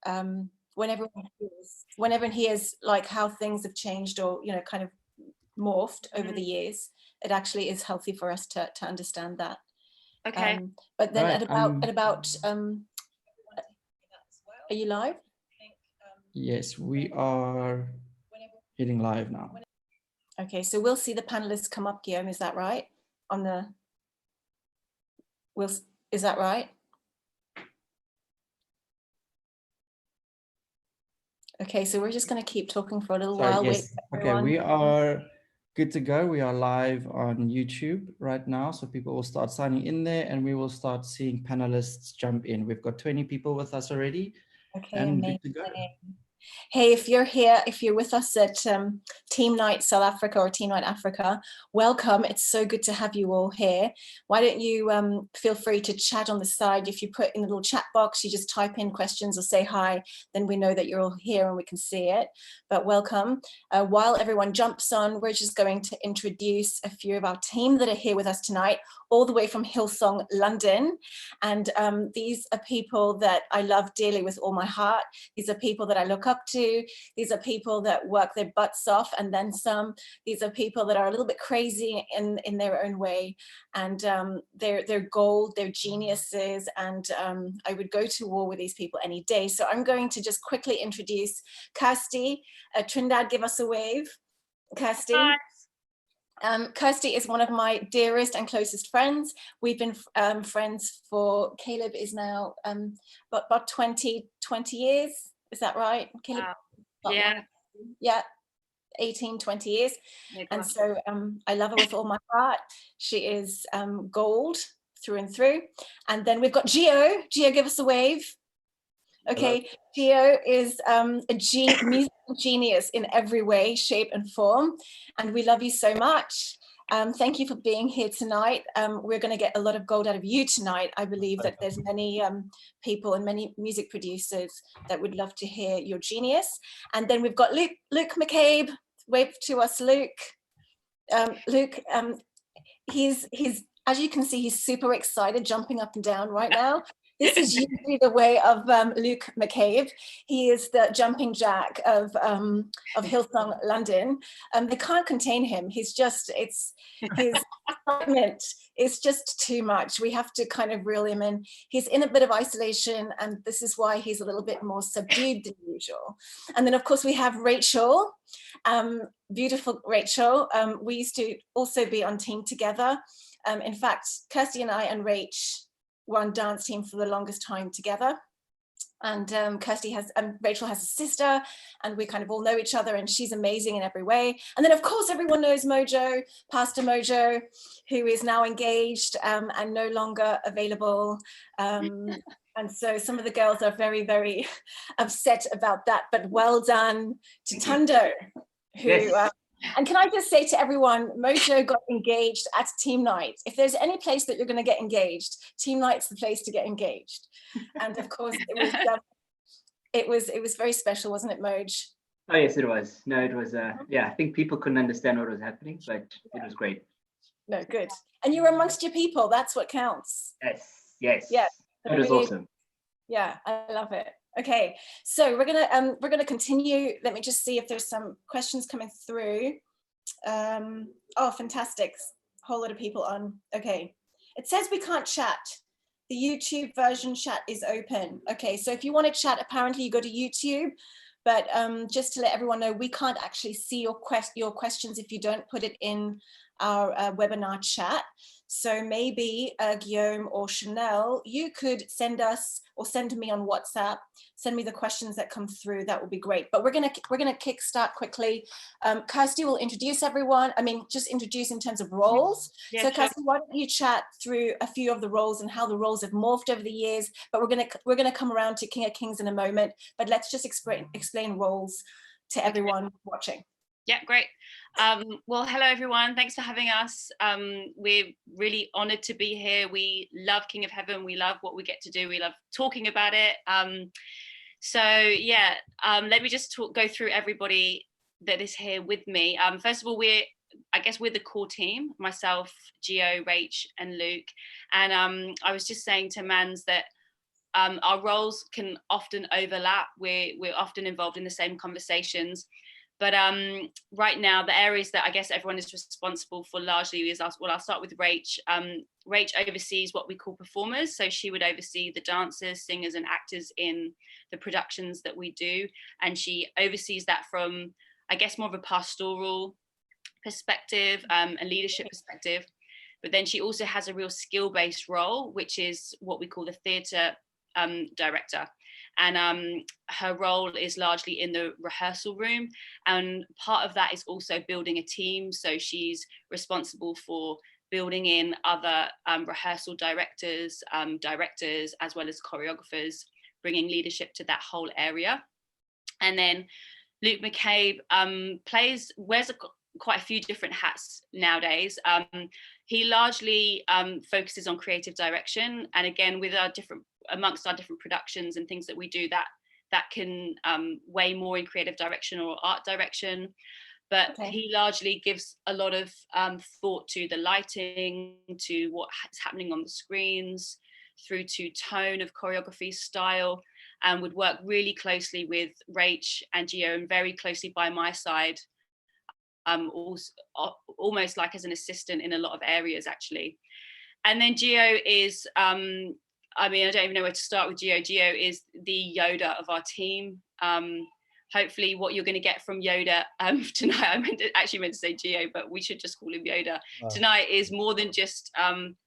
when everyone hears like how things have changed or, you know, kind of morphed over the years, it actually is healthy for us to understand that. Okay. But then at about are you live? Yes, we are hitting live now. Okay, so we'll see the panelists come up, Guillaume, is that right? Is that right? Okay, so we're just going to keep talking for a little while. Yes. Okay, we are good to go. We are live on YouTube right now, so people will start signing in there and we will start seeing panelists jump in. We've got 20 people with us already. Okay, and amazing. good to go. Hey, if you're here, if you're with us at Team Night South Africa or Team Night Africa, welcome. It's so good to have you all here. Why don't you feel free to chat on the side. If you put in the little chat box, you just type in questions or say hi, then we know that you're all here and we can see it. But welcome. While everyone jumps on, we're just going to introduce a few of our team that are here with us tonight, all the way from Hillsong, London. And these are people that I love dearly with all my heart. These are people that I look up to. These are people that work their butts off and then some. These are people that are a little bit crazy in their own way. And they're gold, they're geniuses. And I would go to war with these people any day. So I'm going to just quickly introduce Kirsty. Trindad, give us a wave. Kirsty. Hi. Kirsty is one of my dearest and closest friends. We've been friends for, Caleb is now about 20 years. Is that right, Caleb? Yeah. Yeah, 18, 20 years. And so I love her with all my heart. She is gold through and through. And then we've got Gio. Gio, give us a wave. Okay, hello. Gio is a musical genius in every way, shape and form. And we love you so much. Thank you for being here tonight. We're going to get a lot of gold out of you tonight. I believe that there's many people and many music producers that would love to hear your genius. And then we've got Luke Mccabe. Wave to us, Luke. Luke, he's as you can see, he's super excited, jumping up and down right now. This is usually the way of Luke Mccabe. He is the jumping jack of Hillsong London. They can't contain him. His excitement is just too much. We have to kind of reel him in. He's in a bit of isolation, and this is why he's a little bit more subdued than usual. And then, of course, we have Rachel, beautiful Rachel. We used to also be on team together. In fact, Kirsty and I and Rach were on dance team for the longest time together. And Rachel has a sister, and we kind of all know each other, and she's amazing in every way. And then, of course, everyone knows Mojo, Pastor Mojo, who is now engaged and no longer available. And so some of the girls are very, very upset about that. But well done to Tundo, who... Yes. And can I just say to everyone, Mojo got engaged at Team Night. If there's any place that you're going to get engaged, Team Night's the place to get engaged. And of course, it was very special, wasn't it, Moj? Oh yes, it was. No, it was. Yeah, I think people couldn't understand what was happening, but it was great. No, good. And you were amongst your people. That's what counts. Yes. Yeah, it was awesome. Yeah, I love it. Okay, so we're gonna continue. Let me just see if there's some questions coming through. Oh, fantastic! Whole lot of people on. Okay, it says we can't chat. The YouTube version chat is open. Okay, so if you want to chat, apparently you go to YouTube. But just to let everyone know, we can't actually see your questions if you don't put it in our webinar chat. So maybe Guillaume or Chanel, you could send us or send me on WhatsApp, send me the questions that come through. That would be great. But we're gonna kickstart quickly. Kirsty will introduce everyone. I mean, just introduce in terms of roles. Yeah, so sure. Kirsty, why don't you chat through a few of the roles and how the roles have morphed over the years? But we're gonna come around to King of Kings in a moment. But let's just explain roles to everyone watching. Yeah, great. Well, hello everyone. Thanks for having us. We're really honored to be here. We love King of Heaven. We love what we get to do. We love talking about it. So yeah, let me just go through everybody that is here with me. First of all, I guess we're the core team, myself, Gio, Rach, and Luke. And I was just saying to Mans that our roles can often overlap. We're often involved in the same conversations. But right now, the areas that I guess everyone is responsible for largely is us. Well, I'll start with Rach. Rach oversees what we call performers. So she would oversee the dancers, singers, and actors in the productions that we do. And she oversees that from, I guess, more of a pastoral perspective and leadership perspective. But then she also has a real skill-based role, which is what we call the theatre director. And her role is largely in the rehearsal room. And part of that is also building a team. So she's responsible for building in other rehearsal directors, as well as choreographers, bringing leadership to that whole area. And then Luke Mccabe wears quite a few different hats nowadays. He largely focuses on creative direction. And again, with amongst our different productions and things that we do, that can weigh more in creative direction or art direction. But he largely gives a lot of thought to the lighting, to what is happening on the screens, through to tone of choreography, style, and would work really closely with Rach and Gio, and very closely by my side, almost like as an assistant in a lot of areas, actually. And then Gio is, I don't even know where to start with Gio. Gio is the Yoda of our team. Hopefully what you're going to get from Yoda tonight, I actually meant to say Gio, but we should just call him Yoda. Wow. Tonight is more than just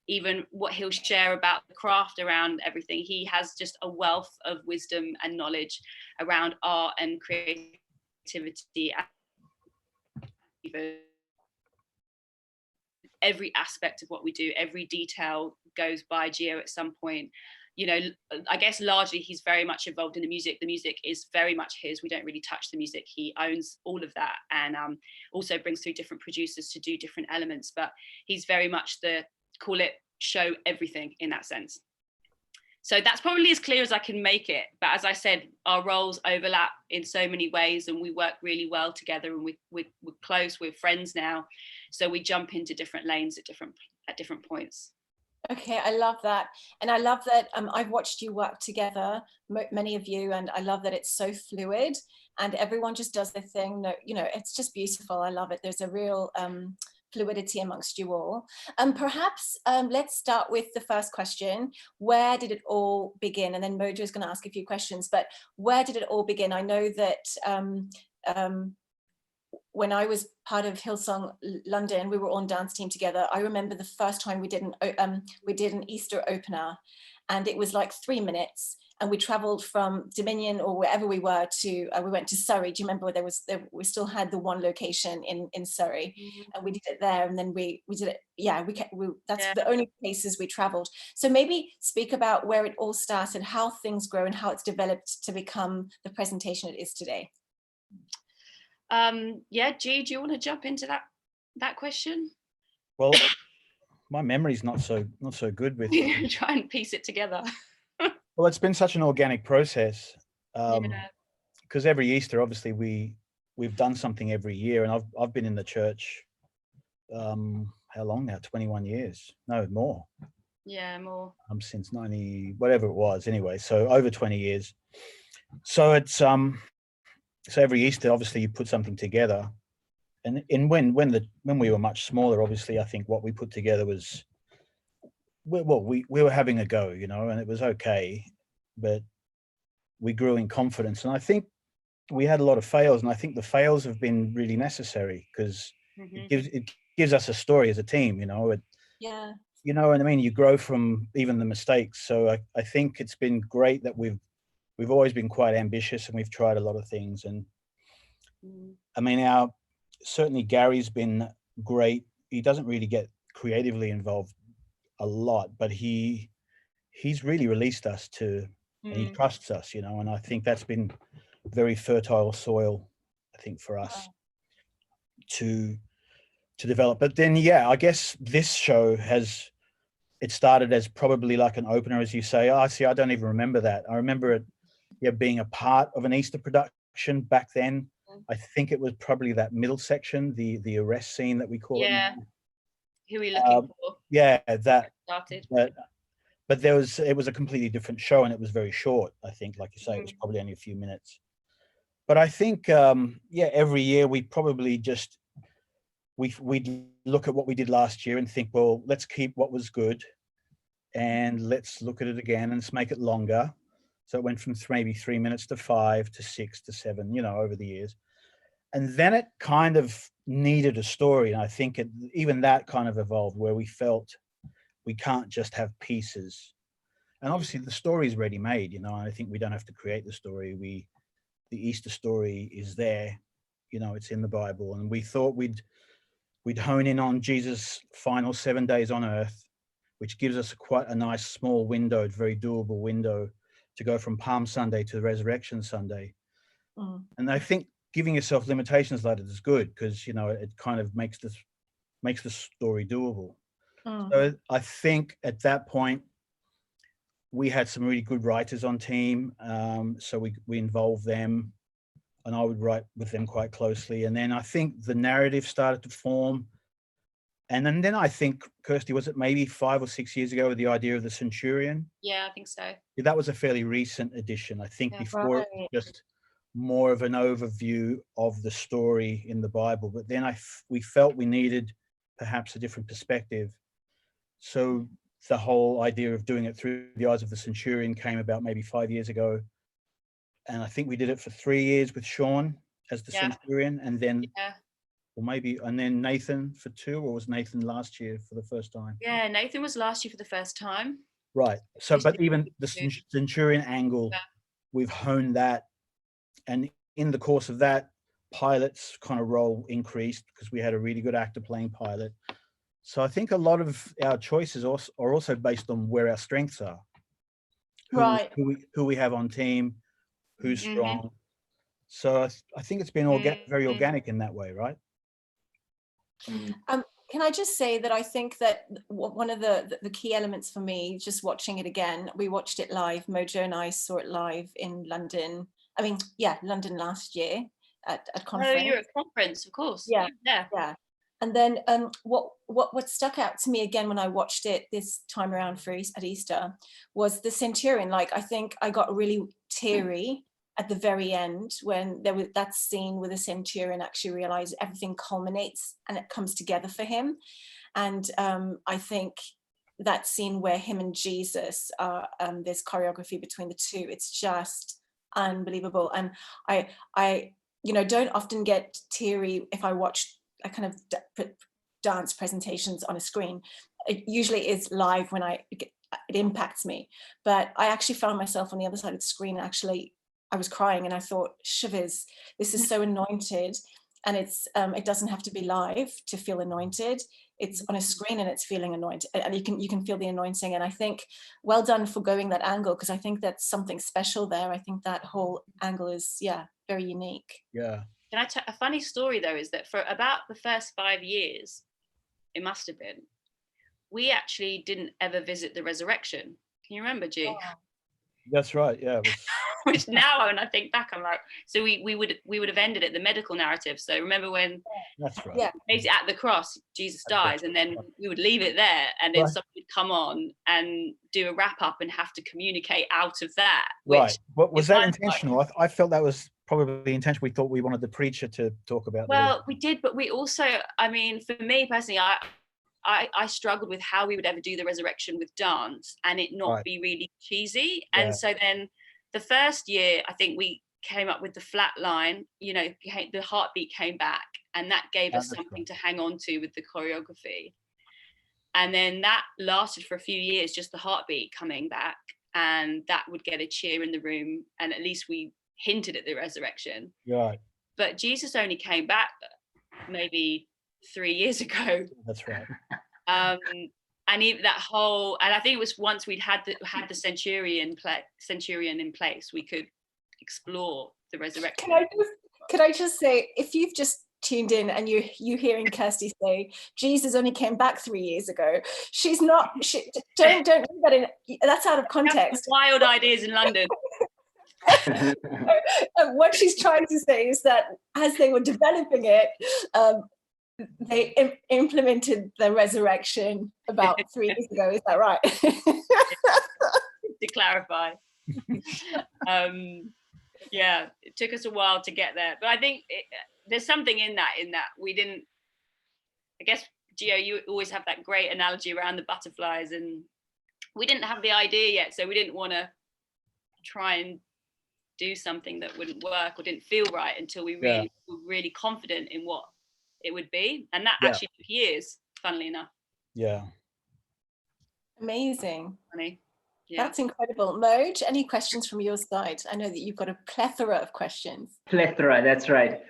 even what he'll share about the craft around everything. He has just a wealth of wisdom and knowledge around art and creativity. Every aspect of what we do, every detail goes by Gio at some point. You know, I guess largely he's very much involved in the music. The music is very much his. We don't really touch the music. He owns all of that, and also brings through different producers to do different elements. But he's very much the, call it, show everything in that sense. So that's probably as clear as I can make it. But as I said, our roles overlap in so many ways, and we work really well together, and we're close, we're friends now. So we jump into different lanes at different points. Okay, I love that. And I love that I've watched you work together, many of you, and I love that it's so fluid and everyone just does their thing. No, you know, it's just beautiful. I love it. There's a real fluidity amongst you all. Perhaps let's start with the first question. Where did it all begin? And then Mojo is going to ask a few questions, but where did it all begin? I know that when I was part of Hillsong London, we were on dance team together. I remember the first time we did an Easter opener, and it was like 3 minutes, and we traveled from Dominion or wherever we were to we went to Surrey. Do you remember we still had the one location in Surrey, and we did it there, and then we did it. Yeah, that's the only places we traveled. So maybe speak about where it all started, how things grow, and how it's developed to become the presentation it is today. G, do you want to jump into that question? Well, my memory's not so good with try and piece it together. Well, it's been such an organic process, because every Easter, obviously, we've done something every year, and I've been in the church how long now? 21 years? No, more. Yeah, more. Since 90, whatever it was, anyway. So over 20 years. So it's so every Easter, obviously, you put something together, and when we were much smaller, obviously, I think what we put together was, well, we were having a go, you know, and it was okay, but we grew in confidence, and I think we had a lot of fails, and I think the fails have been really necessary, because it gives us a story as a team, you know. You know what I mean? You grow from even the mistakes. So I think it's been great that we've always been quite ambitious, and we've tried a lot of things. And I mean, certainly Gary's been great. He doesn't really get creatively involved a lot, but he's really released us and he trusts us, you know, and I think that's been very fertile soil, I think, for us to develop. But then, I guess this show it started as probably like an opener, as you say. I don't even remember that. I remember it being a part of an Easter production back then. I think it was probably that middle section, the arrest scene that we call it. Who are we looking for? That started. but it was a completely different show, and it was very short. I think, like you say, it was probably only a few minutes. But I think, every year we probably just we'd look at what we did last year and think, well, let's keep what was good, and let's look at it again and let's make it longer. So it went from maybe 3 minutes to 5 to 6 to 7, over the years. And then it kind of needed a story. And I think even that kind of evolved, where we felt we can't just have pieces. And obviously the story is ready made, and I think we don't have to create the story. The Easter story is there, it's in the Bible. And we thought we'd hone in on Jesus' final 7 days on earth, which gives us quite a nice small window, very doable window, to go from Palm Sunday to Resurrection Sunday. And I think giving yourself limitations like that is good, because it kind of makes the story doable. So I think at that point we had some really good writers on team, so we involved them, and I would write with them quite closely. And then I think the narrative started to form. And then I think, Kirsty, was it maybe 5 or 6 years ago, with the idea of the centurion? Yeah, I think so. Yeah, that was a fairly recent addition. I think before it was just more of an overview of the story in the Bible. But then we felt we needed perhaps a different perspective. So the whole idea of doing it through the eyes of the centurion came about maybe 5 years ago. And I think we did it for 3 years with Sean as the centurion, and then and then Nathan for 2, or was Nathan last year for the first time? Yeah, Nathan was last year for the first time. Right. So, but even the centurion angle, we've honed that. And in the course of that, Pilate's kind of role increased, because we had a really good actor playing Pilate. So I think a lot of our choices are also based on where our strengths are. Who we have on team, who's strong. So I think it's been very organic in that way, right? Can I just say that I think that one of the key elements for me, just watching it again, we watched it live. Mojo and I saw it live in London. London last year at conference. Oh, you're at conference, of course. Yeah. And then what stuck out to me again when I watched it this time around at Easter was the centurion. Like, I think I got really teary at the very end when there was that scene where the centurion actually realized everything culminates and it comes together for him. And I think that scene where him and Jesus are, there's choreography between the two. It's just unbelievable. And I don't often get teary if I watch a kind of dance presentations on a screen. It usually is live when it impacts me. But I actually found myself on the other side of the screen. Actually, I was crying, and I thought, shivers, this is so anointed. And it doesn't have to be live to feel anointed. It's on a screen and it's feeling anointed, and you can feel the anointing. And I think, well done for going that angle, because I think that's something special there. I think that whole angle is very unique. Yeah. Can I tell a funny story though? Is that for about the first 5 years, it must have been, we actually didn't ever visit the resurrection. Can you remember, G? Oh. That's right. Yeah. Which now, when I think back, I'm like, so we would have ended it, the medical narrative. So remember when? That's right. Yeah. Basically, at the cross, Jesus dies, and then we would leave it there, and then somebody would come on and do a wrap up and have to communicate out of that. Right. But was that intentional? I felt that was probably intentional. We thought we wanted the preacher to talk about. Well, we did, but we also, I mean, for me personally, I struggled with how we would ever do the resurrection with dance and it not be really cheesy. And so then the first year, I think we came up with the flat line, the heartbeat came back, and that gave us something to hang on to with the choreography. And then that lasted for a few years, just the heartbeat coming back, and that would get a cheer in the room, and at least we hinted at the resurrection. Right. But Jesus only came back maybe 3 years ago. That's right. And even that whole, and I think it was once we'd had the centurion in place, we could explore the resurrection. Can I just say, if you've just tuned in and you hearing Kirsty say Jesus only came back 3 years ago, she's not. Don't do that in. That's out of context. Wild ideas in London. What she's trying to say is that as they were developing it, they implemented the resurrection about 3 years ago. Is that right? To clarify. Yeah, it took us a while to get there, but I think there's something in that we didn't, I guess, Gio, you always have that great analogy around the butterflies, and we didn't have the idea yet, so we didn't want to try and do something that wouldn't work or didn't feel right until we really were really confident in what it would be, and that actually took years, funnily enough. Yeah. Amazing. Funny. Yeah. That's incredible. Moj, any questions from your side? I know that you've got a plethora of questions. Plethora, that's right.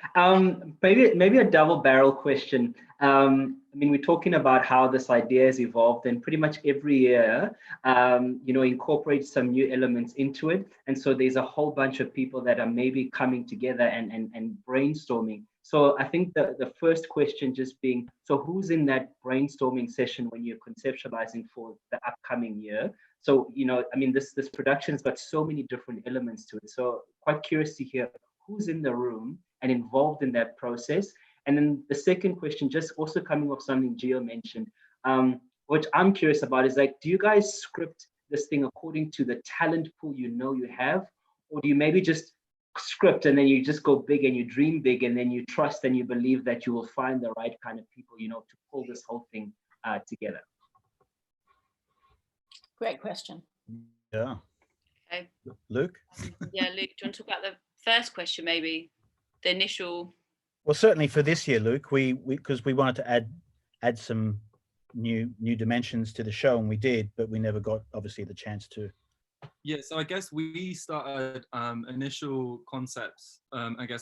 Maybe a double barrel question. I mean, we're talking about how this idea has evolved, and pretty much every year, incorporate some new elements into it. And so there's a whole bunch of people that are maybe coming together and brainstorming. So I think the first question just being, so who's in that brainstorming session when you're conceptualizing for the upcoming year? So, I mean, this production's got so many different elements to it. So quite curious to hear who's in the room and involved in that process. And then the second question, just also coming off something Gio mentioned, what I'm curious about is, like, do you guys script this thing according to the talent pool you have? Or do you maybe just script and then you just go big and you dream big and then you trust and you believe that you will find the right kind of people, to pull this whole thing together? Great question. Yeah. Okay. Luke? Yeah, Luke, do you want to talk about the first question, maybe? The initial... Well, certainly for this year, Luke, because we wanted to add some new dimensions to the show, and we did, but we never got, obviously, the chance to. Yeah, so I guess we started initial concepts,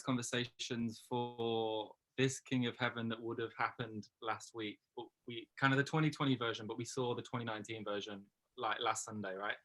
conversations for this King of Heaven that would have happened last week. But we kind of the 2020 version, but we saw the 2019 version like last Sunday, right?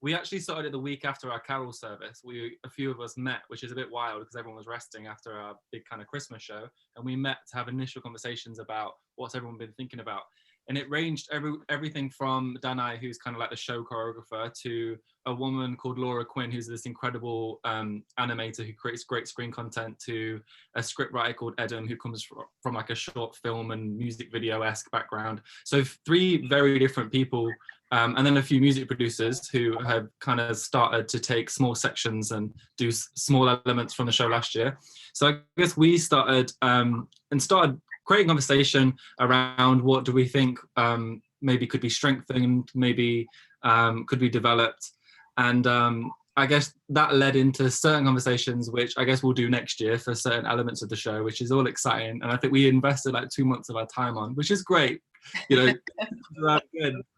We actually started it the week after our carol service. A few of us met, which is a bit wild because everyone was resting after our big kind of Christmas show. And we met to have initial conversations about what's everyone been thinking about. And it ranged everything from Danai, who's kind of like the show choreographer, to a woman called Laura Quinn, who's this incredible animator who creates great screen content, to a scriptwriter called Edem, who comes from like a short film and music video-esque background. So 3 very different people. And then a few music producers who have kind of started to take small sections and do small elements from the show last year. So I guess we started creating conversation around what do we think maybe could be strengthened, maybe could be developed. And I guess that led into certain conversations, which I guess we'll do next year for certain elements of the show, which is all exciting. And I think we invested like 2 months of our time on, which is great. Good.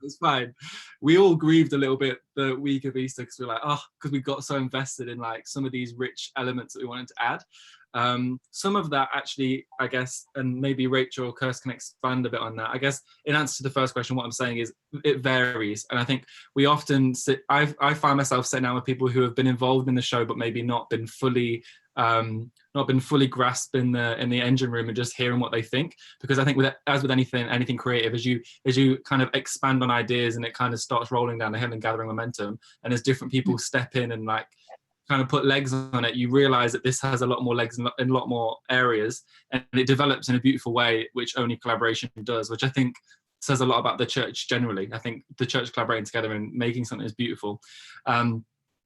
It's fine. We all grieved a little bit the week of Easter because we're like, because we got so invested in like some of these rich elements that we wanted to add. Some of that actually, I guess, and maybe Rachel or Kirst can expand a bit on that. I guess in answer to the first question, what I'm saying is it varies. And I think we often I find myself sitting down with people who have been involved in the show, but maybe not been fully grasped in the engine room and just hearing what they think. Because I think as with anything creative, as you kind of expand on ideas and it kind of starts rolling down the hill and gathering momentum, and as different people step in and like kind of put legs on it, you realize that this has a lot more legs in a lot more areas, and it develops in a beautiful way, which only collaboration does, which I think says a lot about the church generally. I think the church collaborating together and making something is beautiful.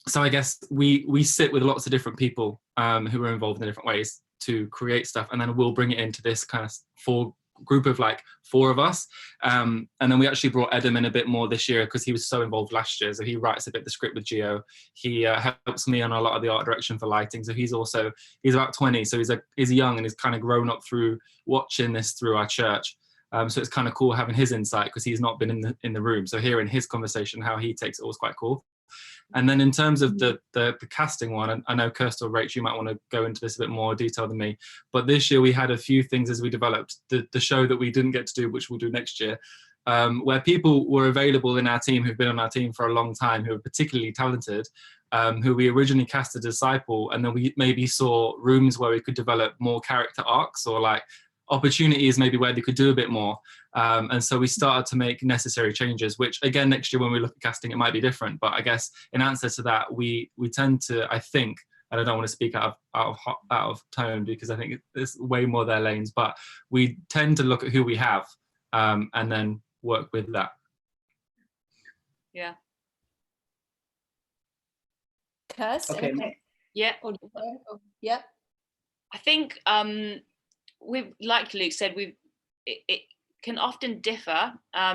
So I guess we sit with lots of different people who are involved in different ways to create stuff, and then we'll bring it into this kind of group of like 4 of us. And then we actually brought Edem in a bit more this year because he was so involved last year. So he writes a bit the script with Gio. He helps me on a lot of the art direction for lighting. So he's about 20. So he's young and he's kind of grown up through watching this through our church. So it's kind of cool having his insight because he's not been in the room. So hearing his conversation, how he takes it was quite cool. And then in terms of the casting one, I know Kirst or Rach, you might want to go into this a bit more detail than me, but this year we had a few things as we developed the show that we didn't get to do, which we'll do next year, where people were available in our team who've been on our team for a long time, who are particularly talented, who we originally cast as Disciple, and then we maybe saw rooms where we could develop more character arcs or like opportunities maybe where they could do a bit more. And so we started to make necessary changes, which again, next year when we look at casting, it might be different. But I guess in answer to that, we tend to, I think, and I don't want to speak out of tone because I think it's way more their lanes, but we tend to look at who we have and then work with that. Yeah. Kirst, Okay. anything? Yeah. Yeah. I think we've, like Luke said, it can often differ. I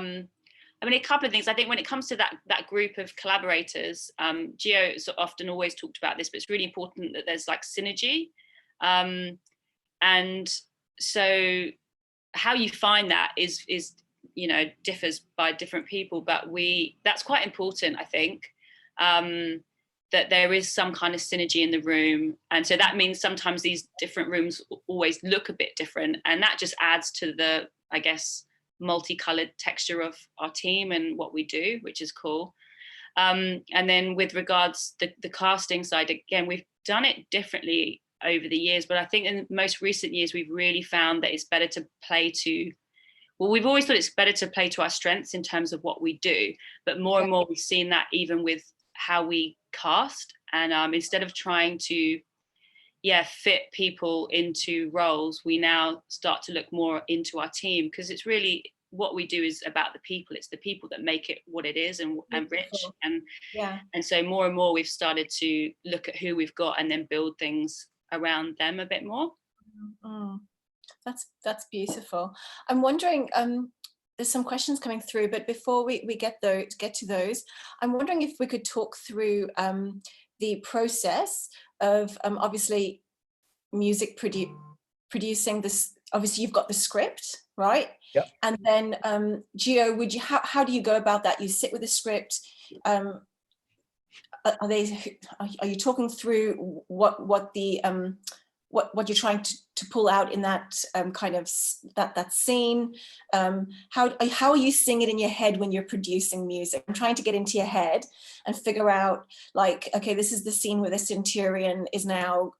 mean, a couple of things. I think when it comes to that group of collaborators, Gio often always talked about this, but it's really important that there's like synergy. And so how you find that is differs by different people, but that's quite important, I think, that there is some kind of synergy in the room. And so that means sometimes these different rooms always look a bit different, and that just adds to the, I guess, multicolored texture of our team and what we do, which is cool. And then with regards the casting side, again, we've done it differently over the years, but I think in most recent years we've really found that it's better to play to, well, we've always thought it's better to play to our strengths in terms of what we do, but more and more we've seen that even with how we cast, and instead of trying to fit people into roles, we now start to look more into our team, because it's really what we do is about the people. It's the people that make it what it is and rich. And so more and more we've started to look at who we've got and then build things around them a bit more. That's beautiful. I'm wondering, there's some questions coming through, but before we get to those, I'm wondering if we could talk through the process of obviously music producing this. Obviously you've got the script, right? Yep. And then Gio, how do you go about that? You sit with the script. Are you talking through what you're trying to pull out in that kind of that scene? How are you seeing it in your head when you're producing music? I'm trying to get into your head and figure out, like, okay, this is the scene where the centurion is now,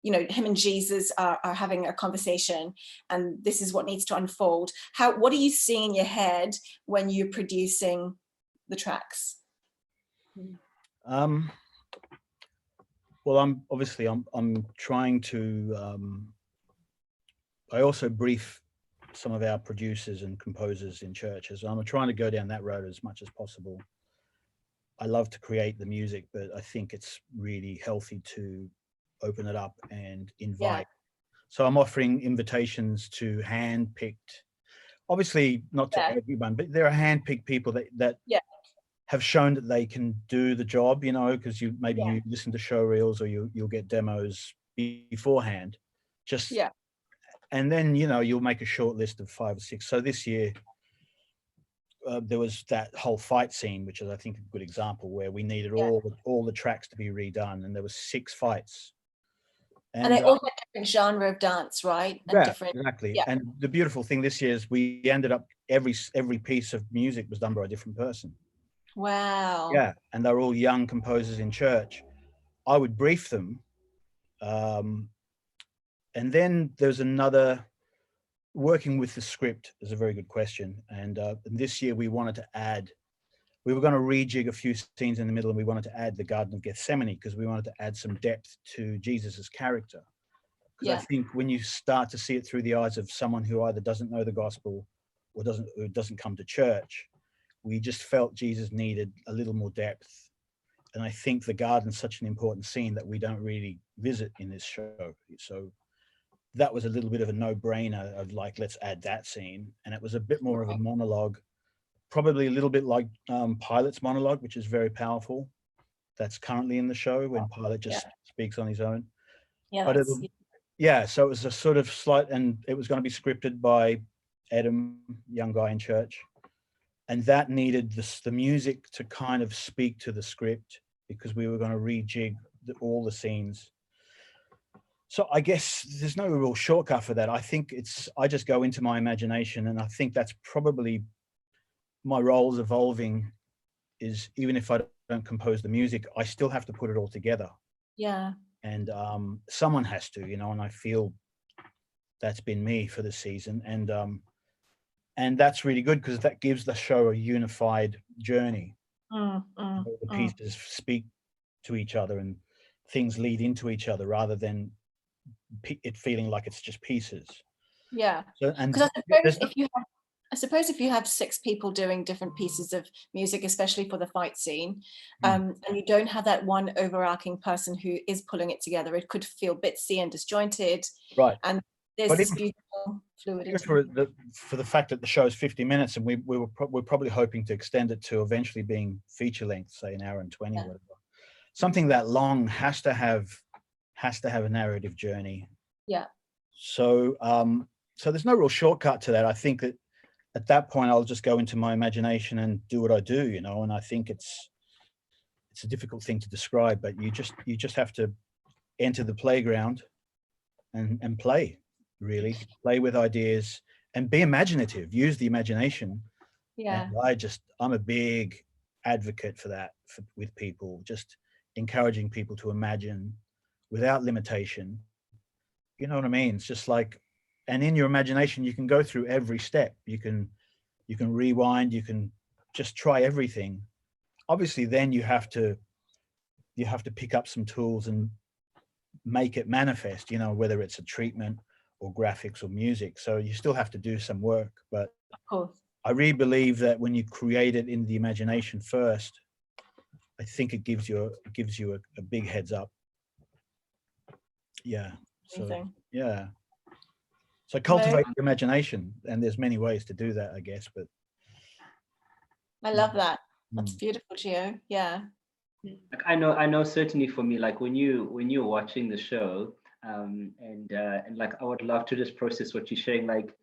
him and Jesus are having a conversation, and this is what needs to unfold. What are you seeing in your head when you're producing the tracks? Well, I'm trying to, I also brief some of our producers and composers in churches. I'm trying to go down that road as much as possible. I love to create the music, but I think it's really healthy to open it up and invite. So I'm offering invitations to hand-picked, obviously not to everyone, but there are hand-picked people that have shown that they can do the job, because you listen to show reels or you'll get demos beforehand, and then you'll make a short list of 5 or 6. So this year there was that whole fight scene, which is, I think, a good example, where we needed all the tracks to be redone, and there was 6 fights. And they all had different genre of dance, right? And exactly. Yeah. And the beautiful thing this year is we ended up every piece of music was done by a different person. Wow. Yeah, and they're all young composers in church. I would brief them, and then there's another. Working with the script is a very good question, and this year we were going to rejig a few scenes in the middle, and we wanted to add the Garden of Gethsemane because we wanted to add some depth to Jesus's character. Because I think when you start to see it through the eyes of someone who either doesn't know the gospel or doesn't come to church, we just felt Jesus needed a little more depth. And I think the garden's such an important scene that we don't really visit in this show. So that was a little bit of a no-brainer of like, let's add that scene. And it was a bit more of a monologue, probably a little bit like Pilate's monologue, which is very powerful. That's currently in the show when Pilate just speaks on his own. So it was a sort of slight, and it was going to be scripted by Adam, young guy in church. And that needed the music to kind of speak to the script because we were going to rejig all the scenes. So I guess there's no real shortcut for that. I think I just go into my imagination, and I think that's probably my role's evolving, is even if I don't compose the music, I still have to put it all together. Yeah. And someone has to, and I feel that's been me for the season. And that's really good because that gives the show a unified journey. The pieces speak to each other, and things lead into each other rather than it feeling like it's just pieces. Yeah. So, and because I suppose if you have 6 people doing different pieces of music, especially for the fight scene, and you don't have that one overarching person who is pulling it together, it could feel bitsy and disjointed. right. And there's But this even beautiful fluidity. for the fact that the show is 50 minutes, and we're probably hoping to extend it to eventually being feature length, say an hour and 20, Yeah. whatever. Something that long has to have a narrative journey. Yeah. So so there's no real shortcut to that. I think that at that point I'll just go into my imagination and do what I do, you know. And I think it's a difficult thing to describe, but you just have to enter the playground and play, really play with ideas and be imaginative, use the imagination. Yeah. And I'm a big advocate for that, with people, just encouraging people to imagine without limitation. You know what I mean? It's just like, and in your imagination, you can go through every step. You can rewind, you can just try everything. Obviously, then you have to pick up some tools and make it manifest, you know, whether it's a treatment or graphics or music. So you still have to do some work, but Of course. I really believe that when you create it in the imagination first, I think it gives you a big heads up. Yeah. So Amazing. yeah. So cultivate your imagination, and there's many ways to do that, I guess. But I love that. That's beautiful, Gio. Yeah. Like I know certainly for me, like when you're watching the show, and like I would love to just process what you're sharing. Like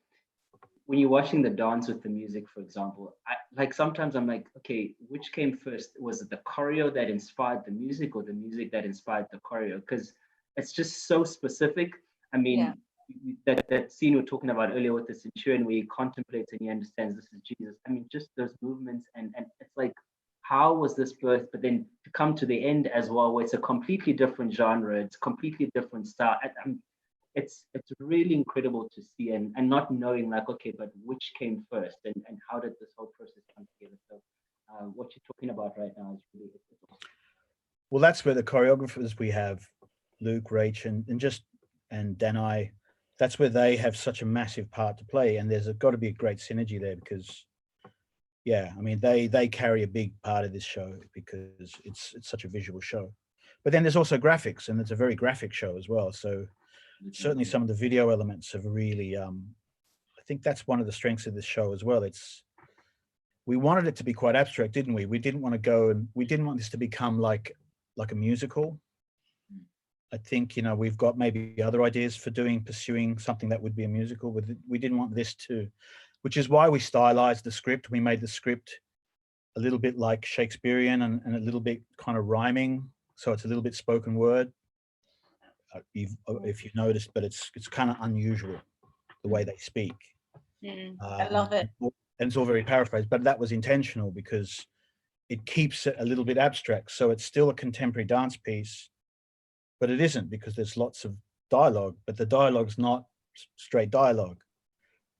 when you're watching the dance with the music, for example, like sometimes I'm like, okay, which came first? Was it the choreo that inspired the music, or the music that inspired the choreo? Because it's just so specific. I mean, that scene we were talking about earlier with the centurion, where he contemplates and he understands this is Jesus. I mean, just those movements, and it's like, how was this birth? But then to come to the end as well, where it's a completely different genre, it's completely different style. It's really incredible to see, and not knowing, like, okay, but which came first, and how did this whole process come together? So what you're talking about right now is really awesome. Well, that's where the choreographers we have, Luke, Rach, and Danai, that's where they have such a massive part to play, and there's got to be a great synergy there, because yeah, I mean, they carry a big part of this show because it's such a visual show. But then there's also graphics, and it's a very graphic show as well. So certainly some of the video elements have really, I think that's one of the strengths of this show as well. We wanted it to be quite abstract, didn't we? We didn't want this to become like a musical. I think, you know, we've got maybe other ideas for pursuing something that would be a musical. We didn't want this to, which is why we stylized the script. We made the script a little bit like Shakespearean and a little bit kind of rhyming. So it's a little bit spoken word, if you've noticed, but it's kind of unusual the way they speak. I love it. And it's all very paraphrased, but that was intentional because it keeps it a little bit abstract. So it's still a contemporary dance piece, but it isn't, because there's lots of dialogue, but the dialogue's not straight dialogue.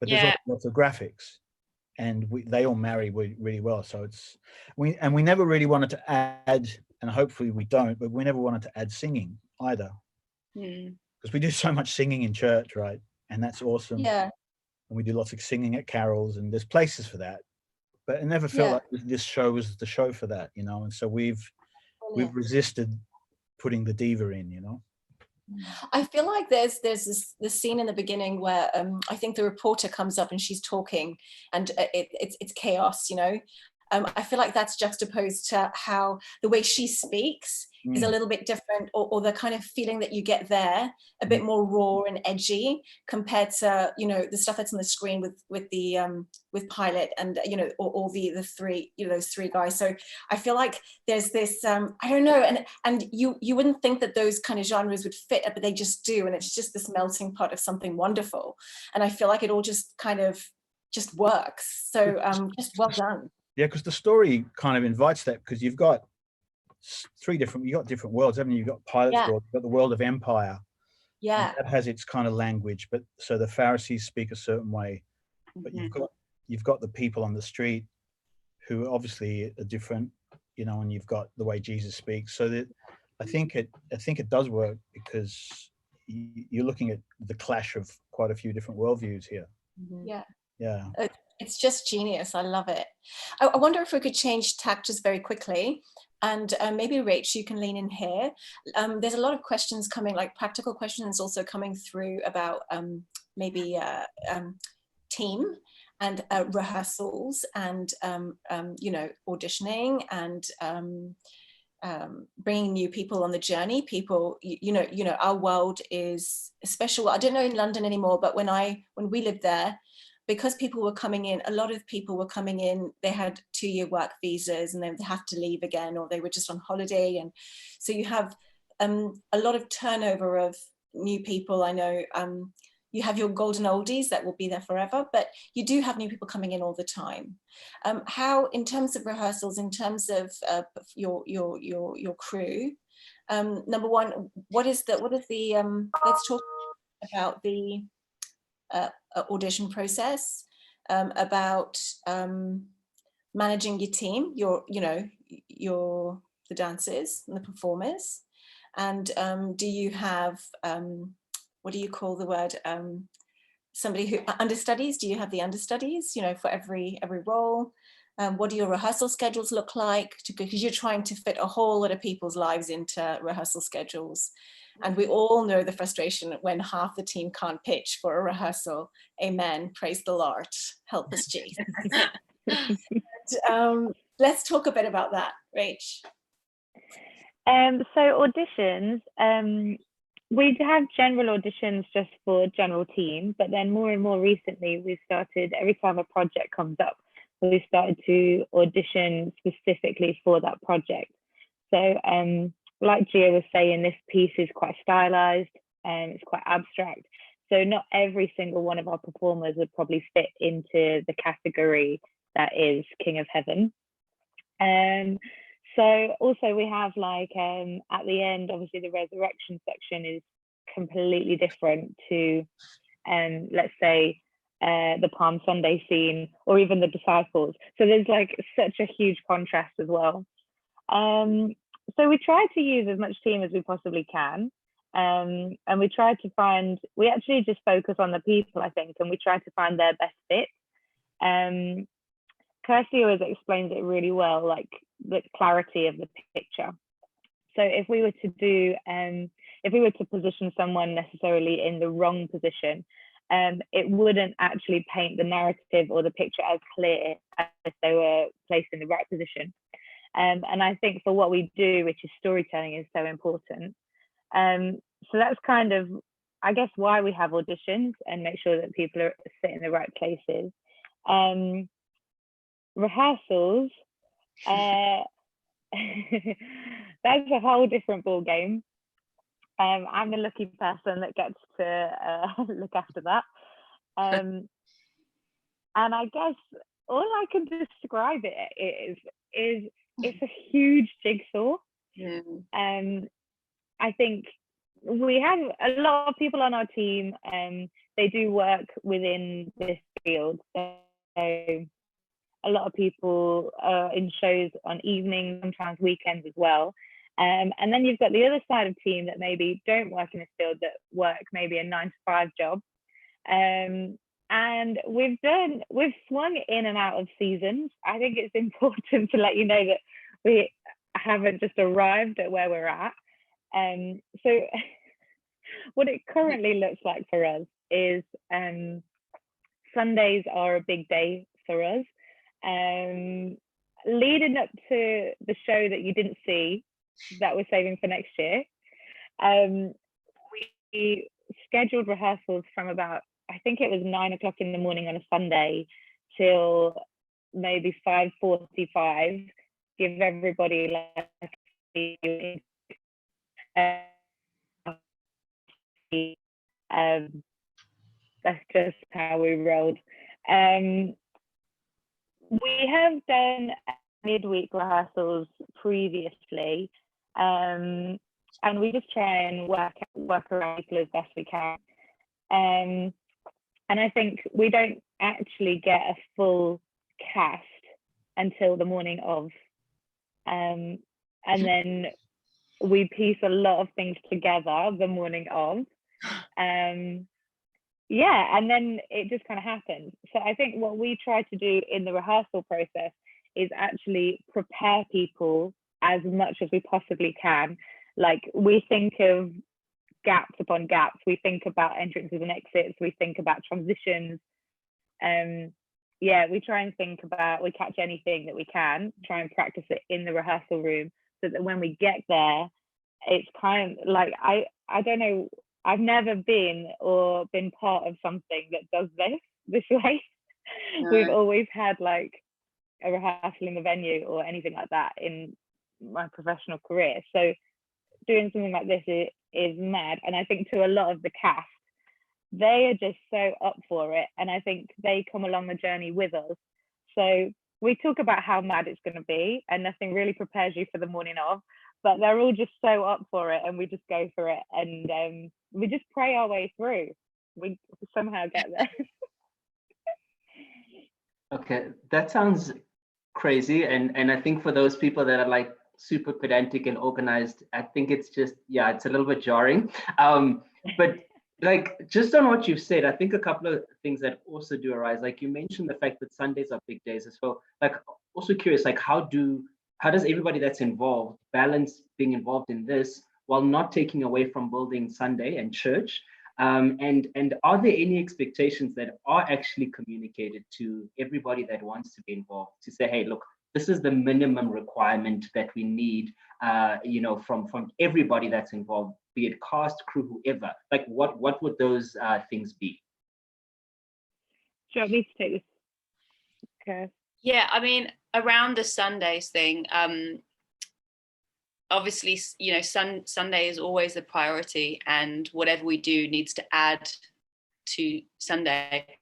But there's also lots of graphics, and they all marry really well. So we never really wanted to add, and hopefully we don't, but we never wanted to add singing either, because we do so much singing in church, right? And that's awesome. Yeah. And we do lots of singing at carols, and there's places for that. But it never felt like this show was the show for that, you know. And so we've resisted putting the diva in, you know. I feel like there's this scene in the beginning where I think the reporter comes up and she's talking, and it's chaos, you know. I feel like that's juxtaposed to how the way she speaks is a little bit different, or the kind of feeling that you get there, a bit more raw and edgy compared to, you know, the stuff that's on the screen with Pilot and, you know, all the three, you know, those 3 guys. So I feel like there's this I don't know, and you wouldn't think that those kind of genres would fit, but they just do, and it's just this melting pot of something wonderful. And I feel like it all just kind of just works. So just well done. Yeah, because the story kind of invites that, because you've got different worlds, haven't you? You've got Pilate's world, you've got the world of empire. Yeah. And that has its kind of language, but so the Pharisees speak a certain way, but you've got the people on the street who obviously are different, you know, and you've got the way Jesus speaks. So that I think it does work because you're looking at the clash of quite a few different worldviews here. Yeah. Yeah. It's just genius. I love it. I wonder if we could change tack just very quickly, and maybe Rach, you can lean in here. There's a lot of questions coming, like practical questions also coming through about maybe team and rehearsals and you know, auditioning and bringing new people on the journey. People, you know, our world is special. I don't know in London anymore, but when we lived there, because people were coming in, a lot of people were coming in, they had 2-year work visas and then they have to leave again, or they were just on holiday. And so you have a lot of turnover of new people. I know you have your golden oldies that will be there forever, but you do have new people coming in all the time. How, in terms of rehearsals, in terms of your crew, number one, what is the let's talk about the audition process, about managing your team, the dancers and the performers, and do you have what do you call the word, somebody who understudies? Do you have the understudies, you know, for every role? What do your rehearsal schedules look like? Because you're trying to fit a whole lot of people's lives into rehearsal schedules. And we all know the frustration when half the team can't pitch for a rehearsal. Amen. Praise the Lord. Help us, Jesus. Let's talk a bit about that, Rach. So auditions, we have general auditions just for general team, but then more and more recently, we've started, every time a project comes up, we started to audition specifically for that project. So like Gia was saying, this piece is quite stylized and it's quite abstract. So not every single one of our performers would probably fit into the category that is King of Heaven. So also we have like at the end, obviously the resurrection section is completely different to let's say the Palm Sunday scene or even the disciples. So there's like such a huge contrast as well. So we try to use as much team as we possibly can. And we try to find, we actually just focus on the people, I think, and we try to find their best fit. Kirsty always explains it really well, like the clarity of the picture. So if we were to do, if we were to position someone necessarily in the wrong position, it wouldn't actually paint the narrative or the picture as clear as if they were placed in the right position. And I think for what we do, which is storytelling, is so important. So that's kind of, I guess, why we have auditions and make sure that people are sit in the right places. Rehearsals, that's a whole different ball game. I'm the lucky person that gets to look after that. And I guess all I can describe it is it's a huge jigsaw. Yeah. I think we have a lot of people on our team, they do work within this field. So a lot of people are in shows on evenings, sometimes weekends as well. And then you've got the other side of team that maybe don't work in this field, that work maybe a 9-to-5 job. And we've swung in and out of seasons. I think it's important to let you know that we haven't just arrived at where we're at. So what it currently looks like for us is Sundays are a big day for us. Leading up to the show that you didn't see, that we're saving for next year, we scheduled rehearsals from about, I think it was 9 o'clock in the morning on a Sunday till maybe 5:45. Give everybody like that's just how we rolled. We have done midweek rehearsals previously, and we just try and work around people as best we can. And I think we don't actually get a full cast until the morning of, and then we piece a lot of things together the morning of. Yeah, and then it just kind of happens. So I think what we try to do in the rehearsal process is actually prepare people as much as we possibly can. Like, we think of gaps upon gaps, we think about entrances and exits, we think about transitions. Yeah, we try and think about, we catch anything that we can, try and practice it in the rehearsal room, so that when we get there, it's kind of like, I don't know, I've never been part of something that does this way. No. We've always had like a rehearsal in the venue or anything like that in my professional career. So doing something like this is mad. And I think to a lot of the cast, they are just so up for it. And I think they come along the journey with us. So we talk about how mad it's going to be, and nothing really prepares you for the morning of, but they're all just so up for it, and we just go for it, and we just pray our way through. We somehow get there. Okay, that sounds crazy, and I think for those people that are like super pedantic and organized, I think it's just, yeah, it's a little bit jarring. But like, just on what you've said, I think a couple of things that also do arise, like you mentioned the fact that Sundays are big days as well. Like, also curious, like how does everybody that's involved balance being involved in this while not taking away from building Sunday and church? And are there any expectations that are actually communicated to everybody that wants to be involved, to say, hey, look, this is the minimum requirement that we need, from everybody that's involved, be it cast, crew, whoever? Like, what would those things be? Do you want me to take this? Okay. Yeah, I mean, around the Sundays thing, obviously, Sunday is always the priority, and whatever we do needs to add to Sunday.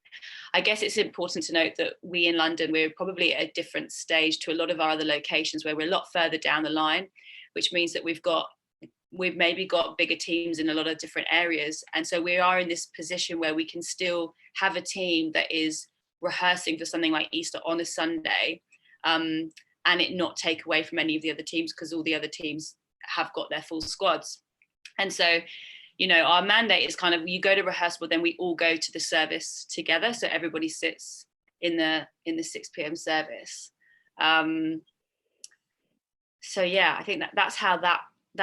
I guess it's important to note that we in London, we're probably at a different stage to a lot of our other locations, where we're a lot further down the line, which means that we've maybe got bigger teams in a lot of different areas. And so we are in this position where we can still have a team that is rehearsing for something like Easter on a Sunday, and it not take away from any of the other teams, because all the other teams have got their full squads. And so, our mandate is kind of, you go to rehearsal, then we all go to the service together. So everybody sits in the 6 p.m. service. So yeah, I think that's how that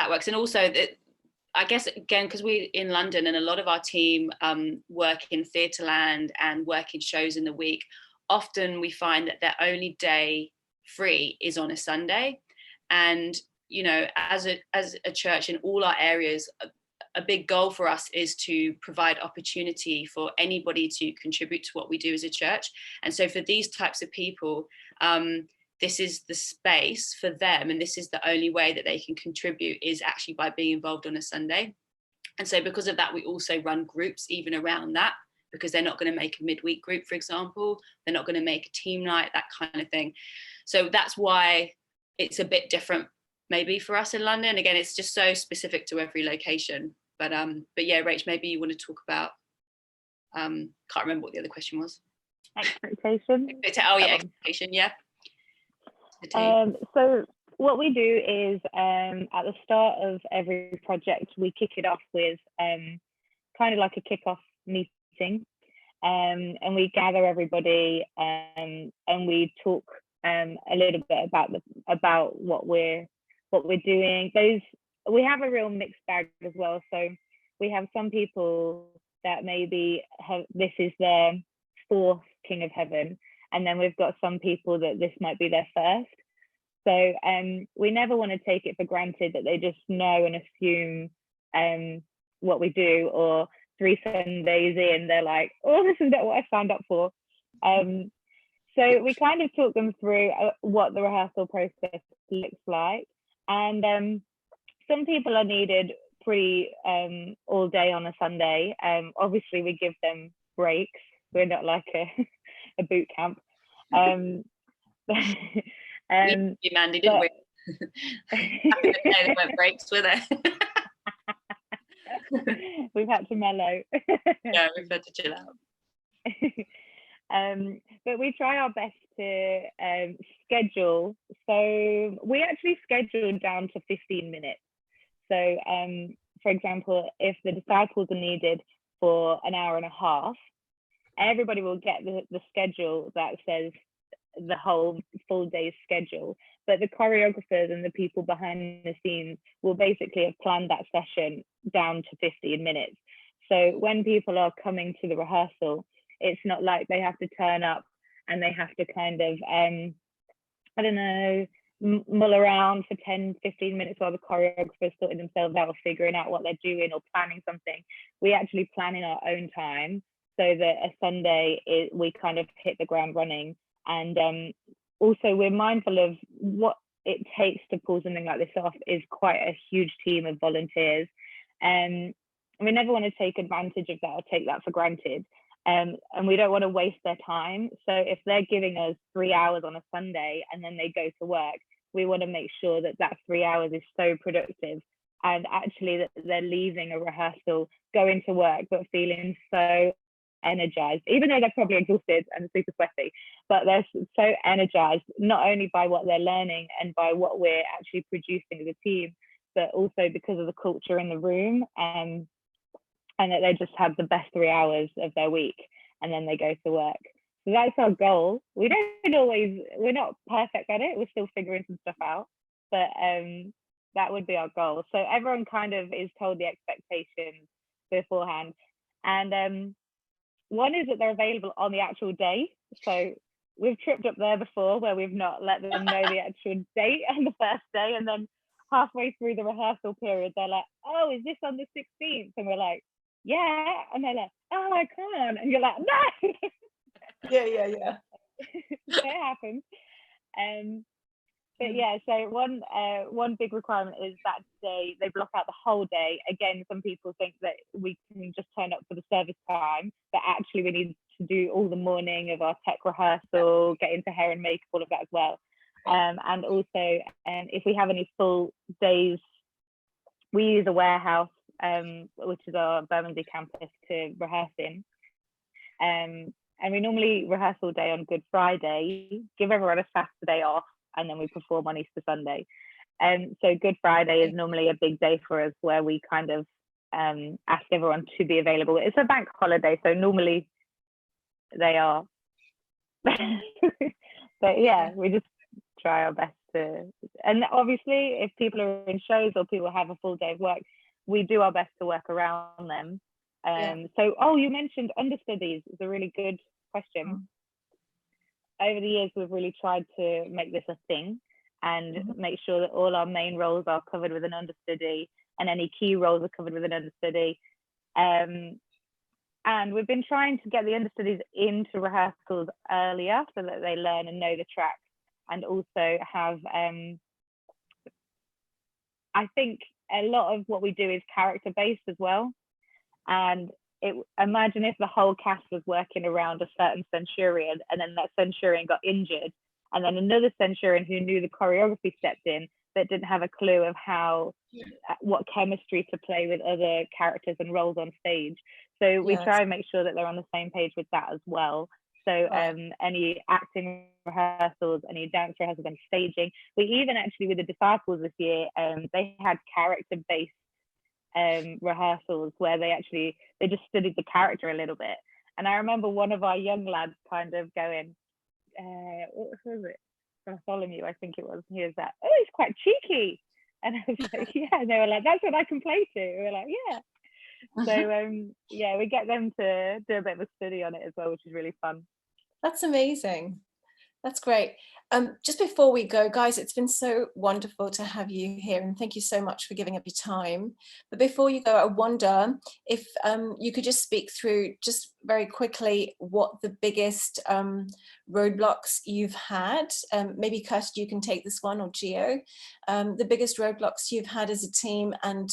works. And also, I guess, again, because we're in London and a lot of our team work in Theatreland and work in shows in the week, often we find that their only day free is on a Sunday. And, as a church in all our areas, a big goal for us is to provide opportunity for anybody to contribute to what we do as a church. And so for these types of people, this is the space for them, and this is the only way that they can contribute, is actually by being involved on a Sunday. And so because of that, we also run groups even around that, because they're not going to make a midweek group, for example. They're not going to make a team night, that kind of thing. So that's why it's a bit different maybe for us in London. Again, it's just so specific to every location. But yeah, Rach, maybe you want to talk about, can't remember what the other question was. Expectation. Oh yeah, expectation, yeah. So what we do is, at the start of every project, we kick it off with kind of like a kickoff meeting, and we gather everybody, and we talk a little bit about what we're doing. We have a real mixed bag as well. So we have some people that maybe this is their 4th King of Heaven, and then we've got some people that this might be their 1st. So we never want to take it for granted that they just know and assume what we do, or 3 Sundays in, they're like, oh, this is not what I signed up for. So we kind of talk them through what the rehearsal process looks like. And some people are needed pretty all day on a Sunday. Obviously, we give them breaks. We're not like a boot camp. We Mandy, didn't we? They went breaks, were they? We've had to mellow. Yeah, we've had to chill out. But we try our best to schedule. So we actually scheduled down to 15 minutes. So, for example, if the disciples are needed for an hour and a half, everybody will get the schedule that says the whole full day's schedule, but the choreographers and the people behind the scenes will basically have planned that session down to 15 minutes. So when people are coming to the rehearsal, it's not like they have to turn up and they have to kind of, I don't know, mull around for 10, 15 minutes while the choreographers sorting themselves out or figuring out what they're doing or planning something. We actually plan in our own time so that a Sunday we kind of hit the ground running. And also we're mindful of what it takes to pull something like this off is quite a huge team of volunteers. And we never want to take advantage of that or take that for granted. And we don't want to waste their time. So if they're giving us 3 hours on a Sunday and then they go to work, we want to make sure that that 3 hours is so productive and actually that they're leaving a rehearsal, going to work, but feeling so energized, even though they're probably exhausted and super sweaty, but they're so energized, not only by what they're learning and by what we're actually producing as a team, but also because of the culture in the room, and that they just have the best 3 hours of their week and then they go to work. So that's our goal. We're not perfect at it. We're still figuring some stuff out, but that would be our goal. So everyone kind of is told the expectations beforehand. And one is that they're available on the actual day. So we've tripped up there before where we've not let them know the actual date on the first day. And then halfway through the rehearsal period, they're like, oh, is this on the 16th? And we're like, yeah. And they're like, oh, I can't. And you're like, no. Yeah. It happens. But yeah, so one big requirement is that day they block out the whole day. Again, some people think that we can just turn up for the service time, but actually we need to do all the morning of our tech rehearsal, get into hair and makeup, all of that as well. And also, if we have any full days, we use a warehouse, which is our Bermondsey campus, to rehearse in. And we normally rehearse all day on Good Friday, give everyone a Saturday off, and then we perform on Easter Sunday. So Good Friday is normally a big day for us where we kind of ask everyone to be available. It's a bank holiday, so normally they are. But yeah, we just try our best to, and obviously if people are in shows or people have a full day of work, we do our best to work around them. So, you mentioned understudies. It's a really good question. Over the years, we've really tried to make this a thing and make sure that all our main roles are covered with an understudy and any key roles are covered with an understudy. And we've been trying to get the understudies into rehearsals earlier so that they learn and know the track, and also have, I think a lot of what we do is character-based as well. And imagine if the whole cast was working around a certain centurion and then that centurion got injured and then another centurion who knew the choreography stepped in that didn't have a clue of what chemistry to play with other characters and roles on stage. So we try and make sure that they're on the same page with that as well. So any acting rehearsals, any dance rehearsals, any staging. We even actually, with the disciples this year, they had character-based rehearsals where they just studied the character a little bit. And I remember one of our young lads kind of going, what was it? Bartholomew, I think it was. He was like, oh, he's quite cheeky. And I was like, yeah. And they were like, that's what I can play to. We were like, yeah. So we get them to do a bit of a study on it as well, which is really fun. That's amazing. That's great. Just before we go, guys, it's been so wonderful to have you here, and thank you so much for giving up your time. But before you go, I wonder if you could just speak through, just very quickly, what the biggest roadblocks you've had. Maybe Kirsty, you can take this one, or Gio. The biggest roadblocks you've had as a team, and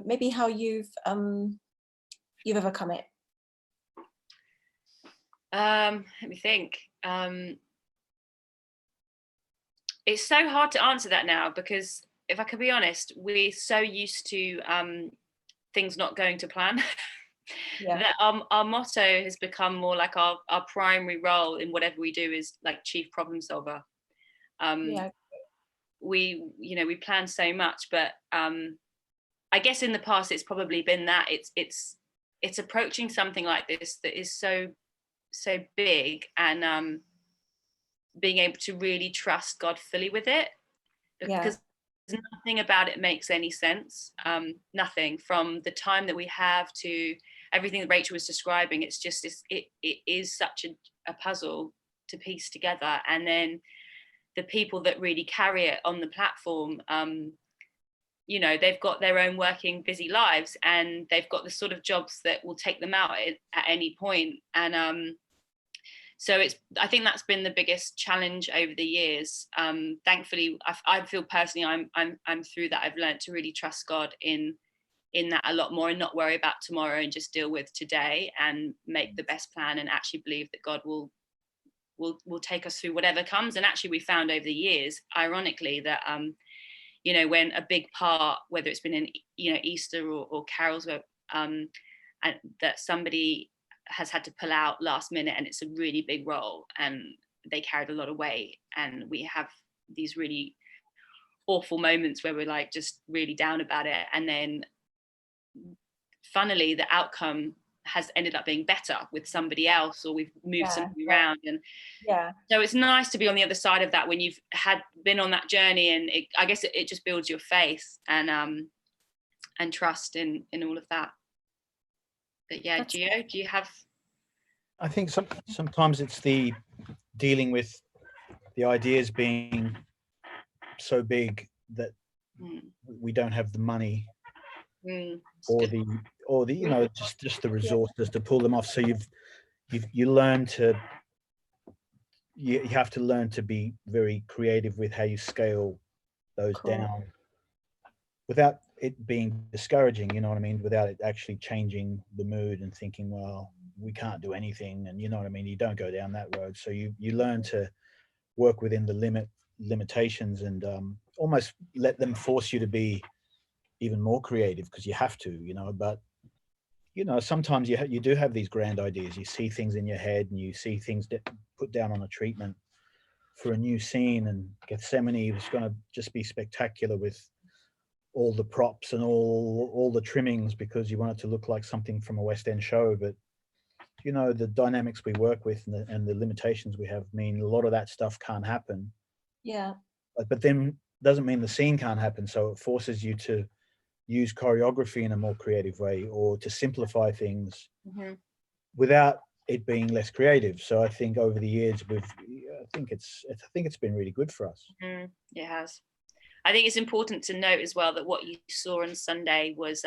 maybe how you've overcome it. Let me think. It's so hard to answer that now, because if I can be honest, we're so used to things not going to plan. That our motto has become more like our primary role in whatever we do is like chief problem solver. We plan so much, but I guess in the past it's probably been that it's approaching something like this that is so big, and being able to really trust God fully with it, because nothing about it makes any sense. Nothing, from the time that we have to everything that Rachel was describing. It's just it is such a puzzle to piece together. And then the people that really carry it on the platform, you know, they've got their own working busy lives, and they've got the sort of jobs that will take them out at any point. And so I think that's been the biggest challenge over the years. Thankfully, I feel personally I'm through that. I've learned to really trust God in that a lot more, and not worry about tomorrow, and just deal with today and make the best plan, and actually believe that God will take us through whatever comes. And actually we found over the years, ironically, that you know, when a big part, whether it's been in, you know, Easter or carols, and that somebody has had to pull out last minute, and it's a really big role, and they carried a lot of weight, and we have these really awful moments where we're like just really down about it, and then funnily the outcome has ended up being better with somebody else, or we've moved somebody around. And so it's nice to be on the other side of that when you've been on that journey, and I guess it just builds your faith and trust in all of that. But yeah, Gio, do you have? I think sometimes it's the dealing with the ideas being so big that we don't have the money or the you know, just the resources to pull them off. So you learn to you have to learn to be very creative with how you scale those down without it being discouraging, you know what I mean, without it actually changing the mood and thinking, well, we can't do anything, and you know what I mean, you don't go down that road. So you learn to work within the limitations, and almost let them force you to be even more creative, because you have to, you know. But you know, sometimes you do have these grand ideas. You see things in your head, and you see things put down on a treatment for a new scene, and Gethsemane was going to just be spectacular with all the props and all the trimmings, because you want it to look like something from a West End show. But you know, the dynamics we work with and the limitations we have mean a lot of that stuff can't happen. But then doesn't mean the scene can't happen. So it forces you to use choreography in a more creative way, or to simplify things without it being less creative. So I think over the years I think it's been really good for us. It has. I think it's important to note as well that what you saw on Sunday was,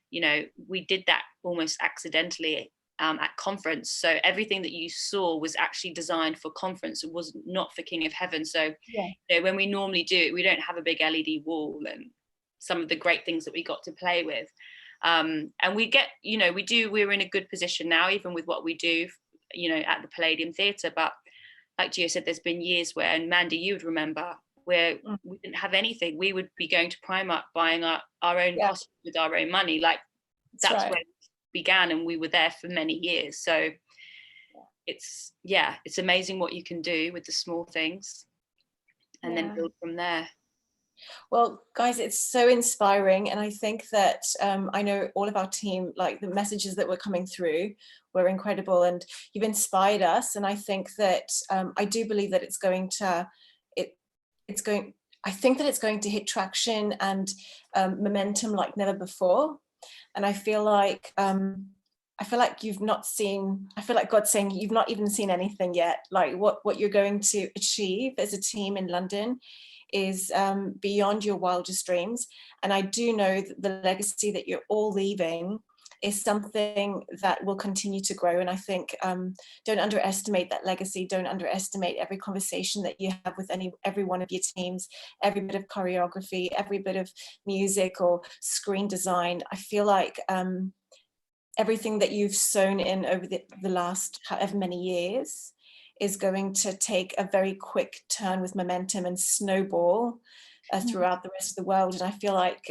you know, we did that almost accidentally at conference. So everything that you saw was actually designed for conference. It was not for King of Heaven. So you know, when we normally do it, we don't have a big LED wall and some of the great things that we got to play with. And we get, you know, we're in a good position now, even with what we do, you know, at the Palladium Theatre. But like Gio said, there's been years where, and Mandy, you would remember, where we didn't have anything. We would be going to Primark, buying our own costumes with our own money. Like that's where it began, and we were there for many years. So it's amazing what you can do with the small things, and then build from there. Well, guys, it's so inspiring. And I think that I know all of our team, like the messages that were coming through were incredible, and you've inspired us. And I think that I do believe that it's going to hit traction and momentum like never before. And I feel like you've not seen, I feel like God's saying you've not even seen anything yet. Like what you're going to achieve as a team in London is beyond your wildest dreams. And I do know that the legacy that you're all leaving is something that will continue to grow. And I think don't underestimate that legacy. Don't underestimate every conversation that you have with every one of your teams, every bit of choreography, every bit of music or screen design. I feel like everything that you've sown in over the last however many years is going to take a very quick turn with momentum and snowball throughout the rest of the world. And I feel like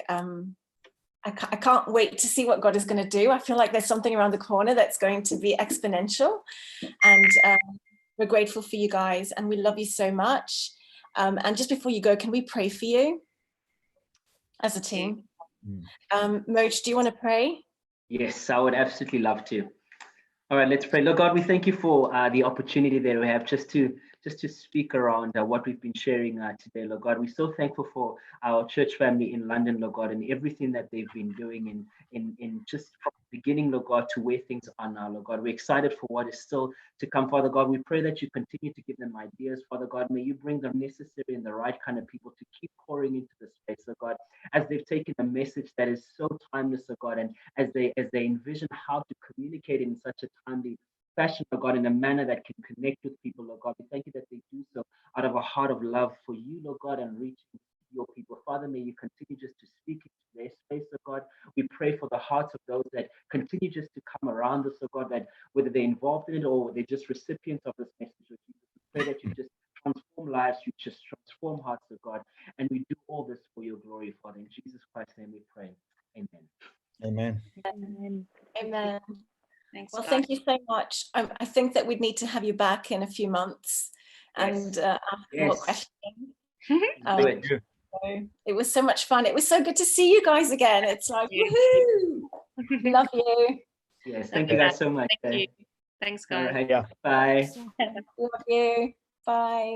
I can't wait to see what God is going to do. I feel like there's something around the corner that's going to be exponential. And we're grateful for you guys, and we love you so much. And just before you go, can we pray for you as a team? Moj, do you want to pray? Yes, I would absolutely love to. All right, let's pray. Lord God, we thank you for the opportunity that we have just to speak around what we've been sharing today, Lord God. We're so thankful for our church family in London, Lord God, and everything that they've been doing in just from the beginning, Lord God, to where things are now, Lord God. We're excited for what is still to come, Father God. We pray that you continue to give them ideas, Father God. May you bring the necessary and the right kind of people to keep pouring into the space, Lord God, as they've taken a message that is so timeless, Lord God, and as they envision how to communicate in such a timely fashion, Lord God, in a manner that can connect with people, Lord God. We thank you that they do so out of a heart of love for you, Lord God, and reaching your people. Father, may you continue just to speak into their space, Lord God. We pray for the hearts of those that continue just to come around us, Lord God, that whether they're involved in it or they're just recipients of this message, Lord Jesus, we pray that you just transform lives, you just transform hearts, Lord God, and we do all this for your glory, Father. In Jesus Christ's name we pray. Amen. Amen. Amen. Thanks, Well, guys. thank you so much. I think that we'd need to have you back in a few months and ask more Yes. questions. Do it. So it was so much fun. It was so good to see you guys again. It's like, Yeah. woohoo! Love you. Yes, thank you guys so much. Thank you. Thanks, All guys. right. Yeah. Bye. Love you. Bye.